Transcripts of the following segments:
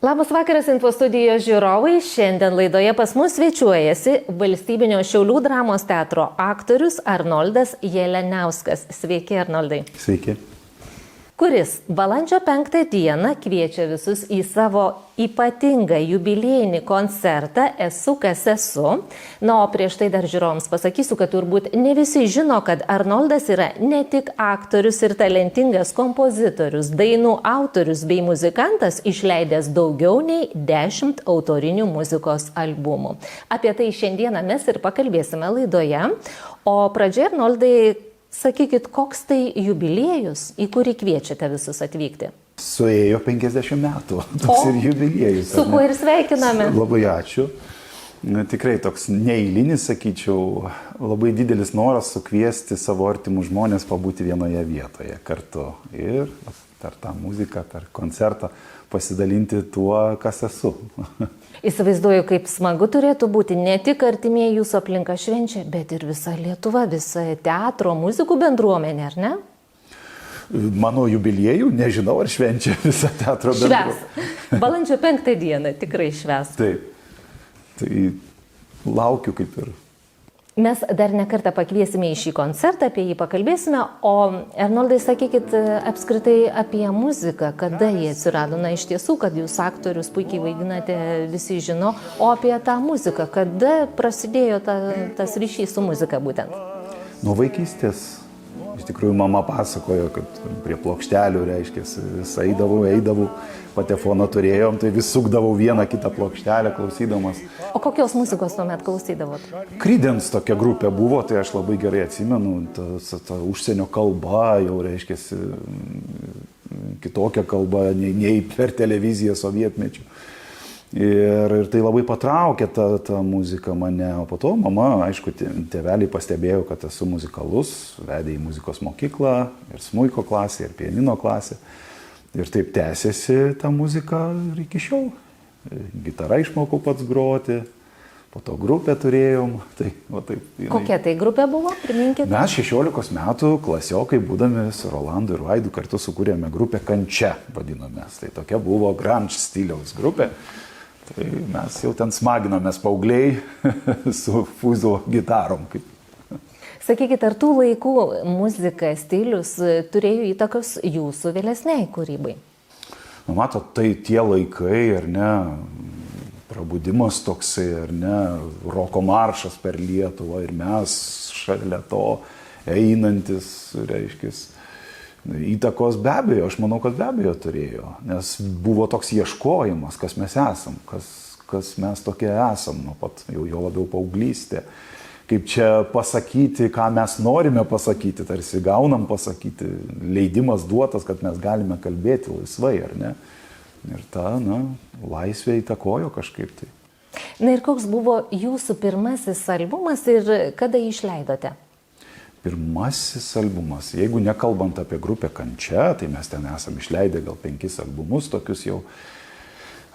Labas vakaras Info studijos žiūrovai. Šiandien laidoje pas mus svečiuojasi Valstybinio Šiaulių dramos teatro aktorius Arnoldas Jeleniauskas. Sveiki, Arnoldai. Sveiki. Kuris balandžio 5 dieną kviečia visus į savo ypatingą jubiliejinį koncertą Esu, kas esu. Na, o prieš tai dar žiūrovams pasakysiu, kad turbūt ne visi žino, kad Arnoldas yra ne tik aktorius ir talentingas kompozitorius, dainų autorius bei muzikantas, išleidęs daugiau nei 10 autorinių muzikos albumų. Apie tai šiandieną mes ir pakalbėsime laidoje. O pradžioje, Arnoldai, sakykit, koks tai jubiliejus, į kurį kviečiate visus atvykti? Suėjo 50 metų, toks ir jubiliejus. Su kuo ir sveikiname. Labai ačiū. Tikrai toks neeilinis, sakyčiau, labai didelis noras sukviesti savo artimus žmonės pabūti vienoje vietoje kartu. Ir per tą muziką, per koncertą pasidalinti tuo, kas esu. Įsivaizduoju, kaip smagu turėtų būti ne tik artimieji jūsų aplinka švenčia, bet ir visa Lietuva, visa teatro, muzikų bendruomenė, ar ne? Mano jubiliejų, nežinau, ar švenčia visa teatro bendruomenė. Švęs. Balandžio 5 dieną tikrai švęs. Taip. Tai laukiu kaip ir. Mes dar nekartą pakviesime į šį koncertą, apie jį pakalbėsime, o Arnoldai, sakykit apskritai apie muziką, kada jie atsirado. Na, iš tiesų, kad jūs aktorius puikiai vaidinate, visi žino, o apie tą muziką, kada prasidėjo tas ryšys su muzika būtent? Nuo vaikystės. Iš tikrųjų, mama pasakojo, kad prie plokštelių, reiškia, vis eidavau, patefoną turėjom, tai vis sukdavau vieną kitą plokštelę klausydamas. O kokios muzikos tuomet klausydavot? Creedence tokia grupė buvo, tai aš labai gerai atsimenu, ta užsienio kalba jau, reiškia, kitokia kalba nei per televiziją sovietmečių. Ir tai labai patraukė ta muzika mane, o po to mama, aišku, tėveliai pastebėjo, kad esu muzikalus, vedė į muzikos mokyklą, ir smuiko klasę, ir pianino klasę. Ir taip tęsėsi ta muzika ir iki šiol. Gitarą išmokau pats groti, po to grupę turėjom. Tai, Kokia tai grupė buvo, priminkite? Mes 16 metų klasiokai, būdami su Rolandu ir Vaidu, kartu sukūrėme grupę Kančia, vadinomės. Tai tokia buvo grunge stiliaus grupė. Tai mes jau ten smaginomės paaugliai su fūzo gitarom. Sakykit, ar tų laikų muzika, stilius turėjo įtakos jūsų vėlesniai kūrybai? Nu, matot, tai tie laikai, ar ne, prabudimas toksai, ar ne, roko maršas per Lietuvą ir mes šalia to einantis, reiškia, įtakos be abejo, aš manau, kad be abejo turėjo, nes buvo toks ieškojimas, kas mes esam, kas mes tokie esam, nuo pat jau labiau paauglystė. Kaip čia pasakyti, ką mes norime pasakyti, tarsi gaunam pasakyti, leidimas duotas, kad mes galime kalbėti laisvai, ar ne? Ir ta, laisvė įtakojo kažkaip tai. Na ir koks buvo jūsų pirmasis albumas ir kada jį išleidote? Pirmasis albumas, jeigu nekalbant apie grupę Kančia, tai mes ten esam išleidę gal 5 albumus, tokius jau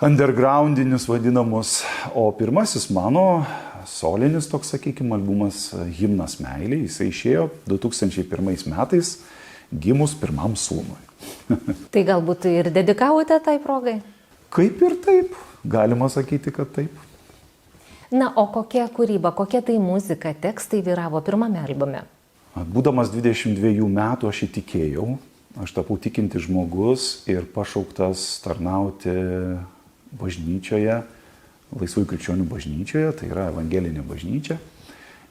undergroundinius vadinamus, o pirmasis mano solinis toks, sakykime, albumas Himnas meilei, jisai išėjo 2001 metais, gimus pirmam sūnui. Tai galbūt ir dedikavote tai progai? Kaip ir taip, galima sakyti, kad taip. Na, o kokia kūryba, kokia tai muzika, tekstai vyravo pirmame albume? Būdamas 22 metų aš įtikėjau, aš tapau tikinti žmogus ir pašauktas tarnauti bažnyčioje, Laisvųjų krikščionių bažnyčioje, tai yra evangelinė bažnyčia.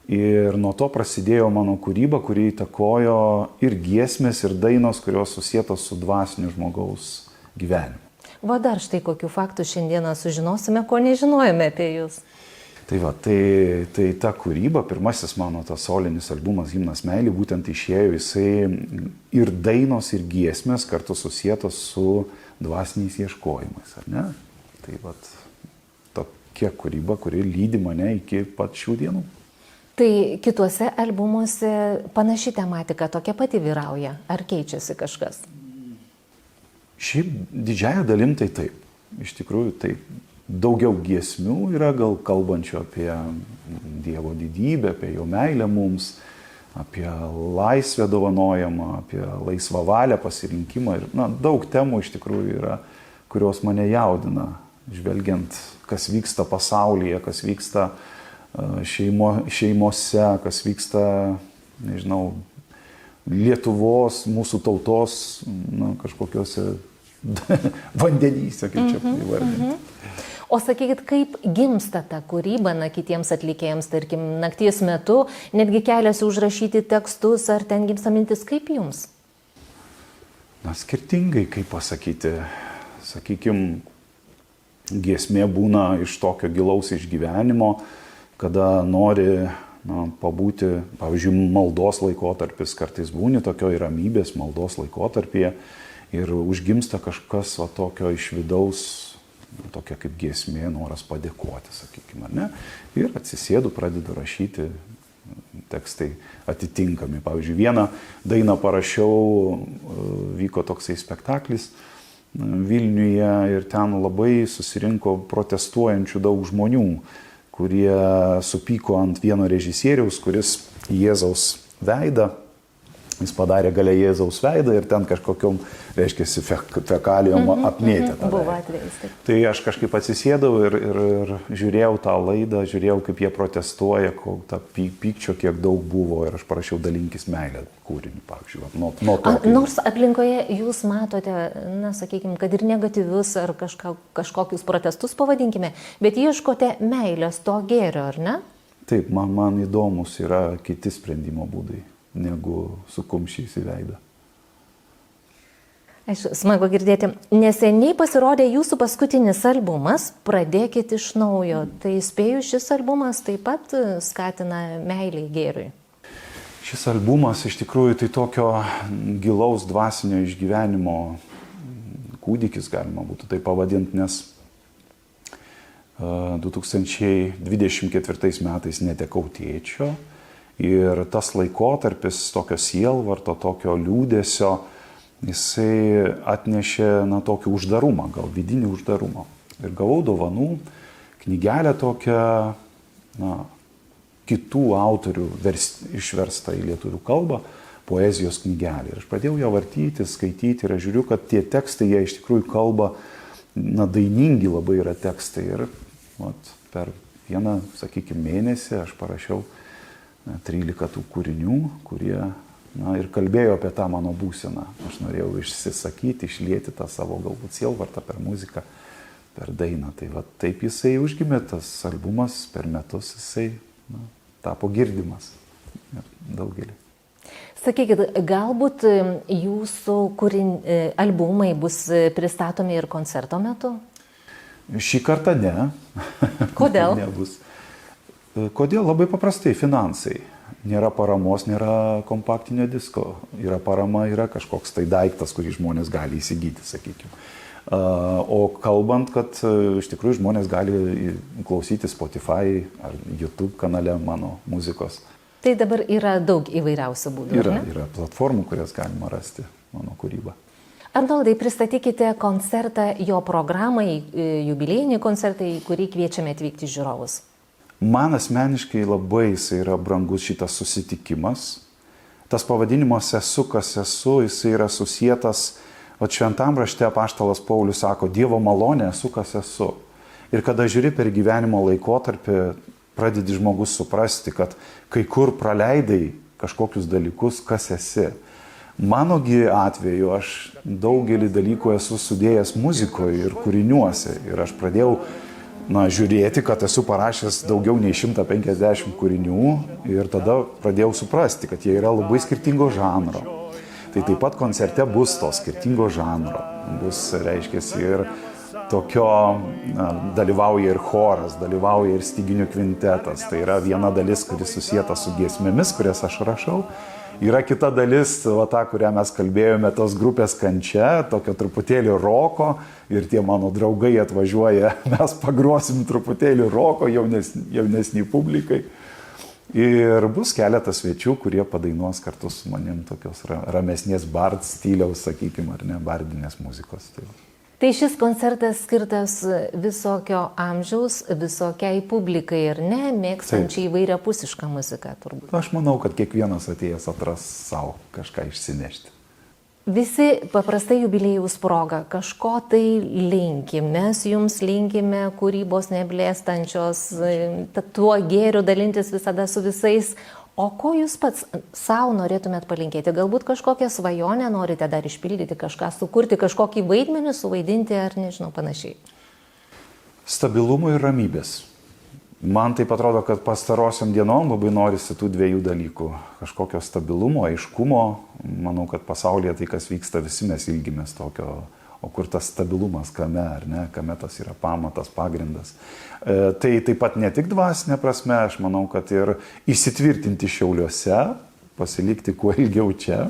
Ir nuo to prasidėjo mano kūryba, kuri įtakojo ir giesmės, ir dainos, kurios susietos su dvasiniu žmogaus gyvenimu. Va dar štai kokių faktų šiandieną sužinosime, ko nežinojome apie jūs. Tai va, tai ta kūryba, pirmasis mano tas solinis albumas Himnas meilei, būtent išėjo jisai ir dainos, ir giesmės kartu susietos su dvasiniais ieškojimais, ar ne? Tai va, tokia kūryba, kuri lydi mane iki pat šių dienų. Tai kituose albumuose panaši tematika tokia pati vyrauja, ar keičiasi kažkas? Šiaip didžiąja dalim tai taip, iš tikrųjų taip. Daugiau giesmių yra gal kalbančių apie Dievo didybę, apie jo meilę mums, apie laisvę dovanojamą, apie laisvą valią pasirinkimą. Ir daug temų iš tikrųjų yra, kurios mane jaudina žvelgiant, kas vyksta pasaulyje, kas vyksta šeimose, kas vyksta, nežinau, Lietuvos, mūsų tautos, kažkokiuose vandenyse, kaip čia įvardinti. O sakykit, kaip gimsta ta kūryba, kitiems atlikėjams, tarkim, nakties metu, netgi keliasi užrašyti tekstus, ar ten gimsta mintis, kaip jums? Skirtingai, kaip pasakyti, sakykime, giesmė būna iš tokio gilaus išgyvenimo, kada nori pabūti, pavyzdžiui, maldos laikotarpis, kartais būni tokio ramybės maldos laikotarpyje ir užgimsta kažkas tokio iš vidaus, tokia kaip giesmė, noras padėkoti, sakykime, ar ne? Ir atsisėdu, pradedu rašyti tekstai atitinkami. Pavyzdžiui, vieną dainą parašiau, vyko toksai spektaklis Vilniuje ir ten labai susirinko protestuojančių daug žmonių, kurie supyko ant vieno režisieriaus, kuris Jėzaus veidą, jis padarė gale Jėzaus veidą ir ten kažkokiom, reiškia, fekalijom apmėtė tą veidą. Tai aš kažkaip atsisėdau ir žiūrėjau tą laidą, žiūrėjau, kaip jie protestuoja, ta pykčio kiek daug buvo ir aš parašiau dalinkis meilę kūrinį, pavyzdžiui. Nors aplinkoje jūs matote, sakykime, kad ir negatyvius ar kažkokius protestus pavadinkime, bet ieškote meilės, to gėrio, ar ne? Taip, man įdomus yra kiti sprendimo būdai negu su kumščiais į veidą. Smagu girdėti. Neseniai pasirodė jūsų paskutinis albumas Pradėkit iš naujo. Tai spėju, šis albumas taip pat skatina meilį gėriui. Šis albumas iš tikrųjų tai tokio gilaus dvasinio išgyvenimo kūdikis, galima būtų tai pavadinti, nes 2024 metais netekau tėčio. Ir tas laikotarpis tokio sielvarto, tokio liūdesio, jisai atnešė tokį uždarumą, gal vidinį uždarumą. Ir gavau dovanų knygelę tokią, kitų autorių išverstą į lietuvių kalbą, poezijos knygelę. Ir aš pradėjau ją vartyti, skaityti ir aš žiūriu, kad tie tekstai, jie iš tikrųjų kalba, dainingi labai yra tekstai. Ir per vieną, sakykime, mėnesį aš parašiau 13 tų kūrinių, kurie ir kalbėjo apie tą mano būseną. Aš norėjau išsisakyti, išlieti tą savo galbūt sielvartą per muziką, per dainą. Tai taip jisai užgimė, tas albumas per metus jisai tapo girdimas daugelį. Sakykit, galbūt jūsų albumai bus pristatomi ir koncerto metu? Šį kartą ne. Kodėl? Nebus. Kodėl? Labai paprastai, finansai. Nėra paramos, nėra kompaktinio disko. Yra parama, yra kažkoks tai daiktas, kurį žmonės gali įsigyti, sakykime. O kalbant, kad iš tikrųjų žmonės gali klausyti Spotify ar YouTube kanale mano muzikos. Tai dabar yra daug įvairiausių būdų, ar ne? Yra platformų, kurias galima rasti mano kūrybą. Arnoldai, pristatykite koncertą, jo programai, jubiliejinį koncertą, į kurį kviečiame atvykti žiūrovus. Man asmeniškai labai jisai yra brangus šitas susitikimas. Tas pavadinimas Esu, kas esu, jisai yra susietas, šventam rašte apaštalas Paulius sako, Dievo malonė, esu, kas esu. Ir kada žiūri per gyvenimo laikotarpį, pradedi žmogus suprasti, kad kai kur praleidai kažkokius dalykus, kas esi. Manogi atveju aš daugelį dalykų esu sudėjęs muzikoje ir kūriniuose. Ir aš pradėjau žiūrėti, kad esu parašęs daugiau nei 150 kūrinių ir tada pradėjau suprasti, kad jie yra labai skirtingo žanro. Tai taip pat koncerte bus to skirtingo žanro. Bus, reiškia, ir tokio, dalyvauja ir choras, dalyvauja ir styginių kvintetas. Tai yra viena dalis, kuris susieta su giesmėmis, kurias aš rašau. Yra kita dalis, ta, kurią mes kalbėjome, tos grupės kančia, tokio truputėlį roko ir tie mano draugai atvažiuoja, mes pagrosim truputėlį roko jaunesnį publikai. Ir bus keletas svečių, kurie padainuos kartu su manim tokios ramesnės bard stiliaus, sakykime, ar ne, bardinės muzikos. Tai šis koncertas skirtas visokio amžiaus, visokiai publikai ir ne, mėgstančiai įvairiapusišką muziką turbūt. Aš manau, kad kiekvienas atėjęs atras savo kažką išsinešti. Visi paprastai jubiliejaus proga kažko tai linkim, mes jums linkime kūrybos neblėstančios, tuo gėriu dalintis visada su visais. O ko jūs pats savo norėtumėt palinkėti? Galbūt kažkokią svajonę norite dar išpildyti, kažką sukurti, kažkokį vaidmenį suvaidinti ar nežinau panašiai? Stabilumo ir ramybės. Man taip atrodo, kad pastarosiam dienom labai norisi tų dviejų dalykų. Kažkokio stabilumo, aiškumo. Manau, kad pasaulyje tai, kas vyksta, visi mes ilgimės tokio. O kur tas stabilumas, kame, ar ne, kame tas yra pamatas, pagrindas. Tai taip pat ne tik dvasinė prasme, aš manau, kad ir įsitvirtinti Šiauliuose, pasilikti kuo ilgiau čia.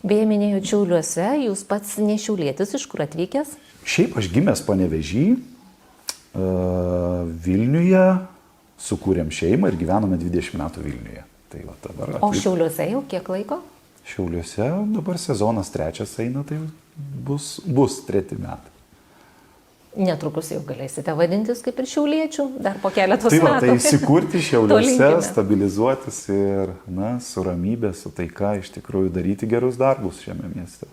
Beje, minėjau Šiauliuose, jūs pats ne šiaulietis, iš kur atvykęs? Šiaip aš gimęs Panevėžy, Vilniuje, sukūrėm šeimą ir gyvenome 20 metų Vilniuje. Tai va, dabar O Šiauliuose jau kiek laiko? Šiauliuose dabar sezonas 3 eina, tai bus 3 metai. Netrukus jau galėsite vadintis kaip ir šiauliečių, dar po keletos Tai va, metų. tai įsikurti Šiauliuose, linkime. stabilizuotis ir, su ramybė, su taika iš tikrųjų daryti gerus darbus šiame mieste.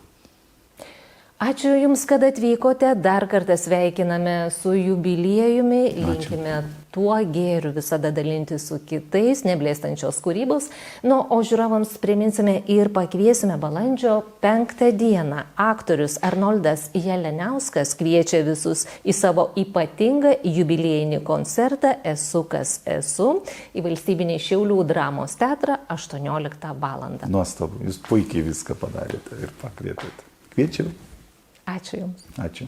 Ačiū Jums, kad atvykote, dar kartą sveikiname su jubiliejumi, linkime tuo gėriu visada dalinti su kitais, neblėstančios kūrybos. O žiūrovams priminsime ir pakviesime balandžio 5 dieną. Aktorius Arnoldas Jeleniauskas kviečia visus į savo ypatingą jubiliejinį koncertą Esu, kas esu į Valstybinį Šiaulių dramos teatrą 18 val. Nuostabu, jūs puikiai viską padarėte ir pakvietėte. Kviečiu. Ačiū Jums. Ačiū.